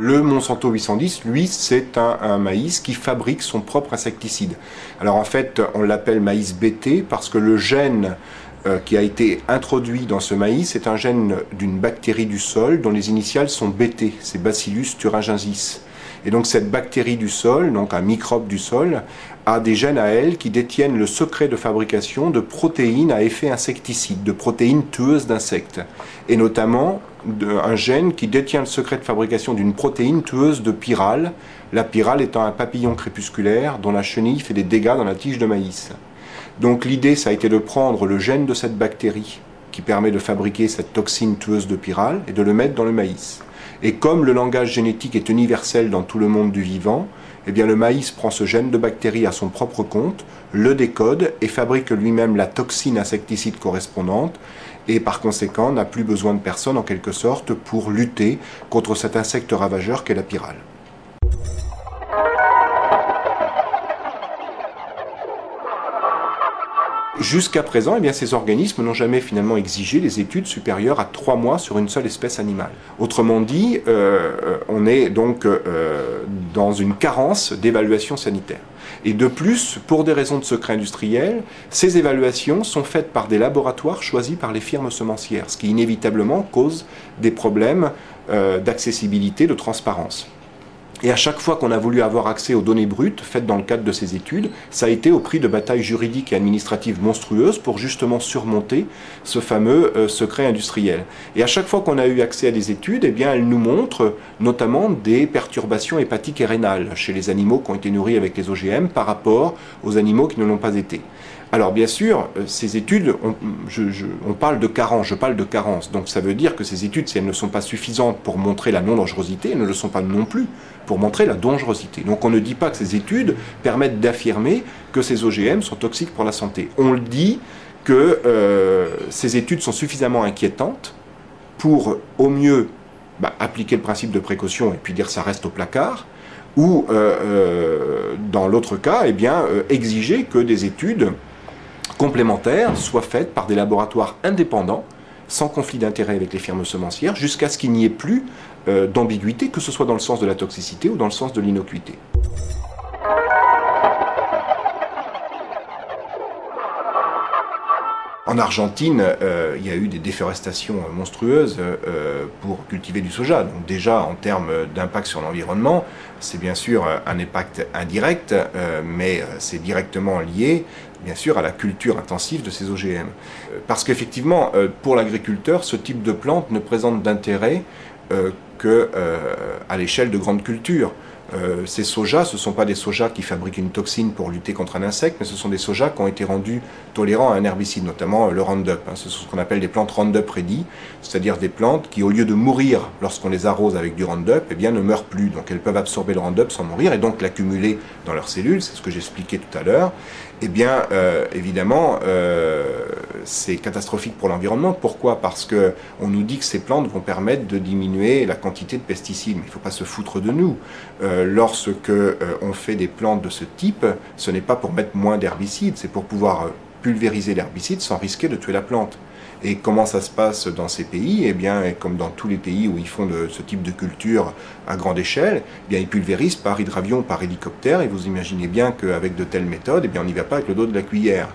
Le Monsanto 810, lui, c'est un maïs qui fabrique son propre insecticide. Alors en fait, on l'appelle maïs BT parce que le gène qui a été introduit dans ce maïs est un gène d'une bactérie du sol dont les initiales sont BT, c'est Bacillus thuringiensis. Et donc cette bactérie du sol, donc un microbe du sol, a des gènes à elle qui détiennent le secret de fabrication de protéines à effet insecticide, de protéines tueuses d'insectes. Et notamment un gène qui détient le secret de fabrication d'une protéine tueuse de pyrale, la pyrale étant un papillon crépusculaire dont la chenille fait des dégâts dans la tige de maïs. Donc l'idée, ça a été de prendre le gène de cette bactérie qui permet de fabriquer cette toxine tueuse de pyrale et de le mettre dans le maïs. Et comme le langage génétique est universel dans tout le monde du vivant, eh bien le maïs prend ce gène de bactérie à son propre compte, le décode et fabrique lui-même la toxine insecticide correspondante et par conséquent n'a plus besoin de personne en quelque sorte pour lutter contre cet insecte ravageur qu'est la pyrale. Jusqu'à présent, eh bien, ces organismes n'ont jamais finalement exigé des études supérieures à 3 mois sur une seule espèce animale. Autrement dit, on est donc dans une carence d'évaluation sanitaire. Et de plus, pour des raisons de secret industriel, ces évaluations sont faites par des laboratoires choisis par les firmes semencières, ce qui inévitablement cause des problèmes d'accessibilité, de transparence. Et à chaque fois qu'on a voulu avoir accès aux données brutes faites dans le cadre de ces études, ça a été au prix de batailles juridiques et administratives monstrueuses pour justement surmonter ce fameux secret industriel. Et à chaque fois qu'on a eu accès à des études, eh bien, elles nous montrent notamment des perturbations hépatiques et rénales chez les animaux qui ont été nourris avec les OGM par rapport aux animaux qui ne l'ont pas été. Alors bien sûr, ces études, on parle de carence, je parle de carence. Donc ça veut dire que ces études, si elles ne sont pas suffisantes pour montrer la non-dangerosité, elles ne le sont pas non plus pour montrer la dangerosité. Donc on ne dit pas que ces études permettent d'affirmer que ces OGM sont toxiques pour la santé. On le dit que ces études sont suffisamment inquiétantes pour au mieux appliquer le principe de précaution et puis dire ça reste au placard, ou dans l'autre cas, eh bien, exiger que des études complémentaires soient faites par des laboratoires indépendants, sans conflit d'intérêt avec les firmes semencières, jusqu'à ce qu'il n'y ait plus d'ambiguïté, que ce soit dans le sens de la toxicité ou dans le sens de l'innocuité. En Argentine, il y a eu des déforestations monstrueuses pour cultiver du soja. Donc déjà, en termes d'impact sur l'environnement, c'est bien sûr un impact indirect, mais c'est directement lié, bien sûr, à la culture intensive de ces OGM. Parce qu'effectivement, pour l'agriculteur, ce type de plante ne présente d'intérêt qu'à l'échelle de grandes cultures. Ces sojas, ce ne sont pas des sojas qui fabriquent une toxine pour lutter contre un insecte, mais ce sont des sojas qui ont été rendus tolérants à un herbicide, notamment le Roundup. Ce sont ce qu'on appelle des plantes Roundup ready, c'est-à-dire des plantes qui, au lieu de mourir lorsqu'on les arrose avec du Roundup, eh bien, ne meurent plus. Donc elles peuvent absorber le Roundup sans mourir et donc l'accumuler dans leurs cellules, c'est ce que j'expliquais tout à l'heure. Eh bien, évidemment, c'est catastrophique pour l'environnement. Pourquoi? Parce qu'on nous dit que ces plantes vont permettre de diminuer la quantité de pesticides. Mais il ne faut pas se foutre de nous. Lorsque on fait des plantes de ce type, ce n'est pas pour mettre moins d'herbicides, c'est pour pouvoir pulvériser l'herbicide sans risquer de tuer la plante. Et comment ça se passe dans ces pays? Eh bien, comme dans tous les pays où ils font ce type de culture à grande échelle, eh bien, ils pulvérisent par hydravion, par hélicoptère, et vous imaginez bien qu'avec de telles méthodes, eh bien, on n'y va pas avec le dos de la cuillère.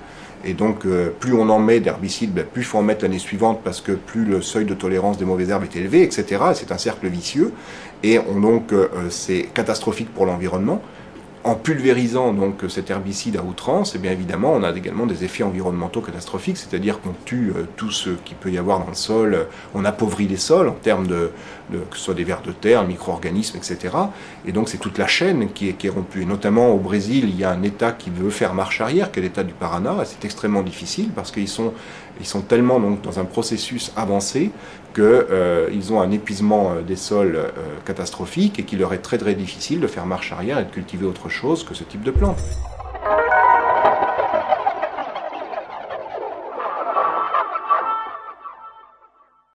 Et donc, plus on en met d'herbicides, plus il faut en mettre l'année suivante, parce que plus le seuil de tolérance des mauvaises herbes est élevé, etc. C'est un cercle vicieux, et donc c'est catastrophique pour l'environnement. En pulvérisant donc cet herbicide à outrance, eh bien évidemment, on a également des effets environnementaux catastrophiques, c'est-à-dire qu'on tue tout ce qu'il peut y avoir dans le sol, on appauvrit les sols en termes que ce soit des vers de terre, micro-organismes, etc. Et donc c'est toute la chaîne qui est rompue. Et notamment au Brésil, il y a un État qui veut faire marche arrière, qui est l'État du Paraná, et c'est extrêmement difficile parce qu'ils sont tellement donc, dans un processus avancé qu'ils ont un épuisement des sols catastrophique et qu'il leur est très très difficile de faire marche arrière et de cultiver autre chose que ce type de plante.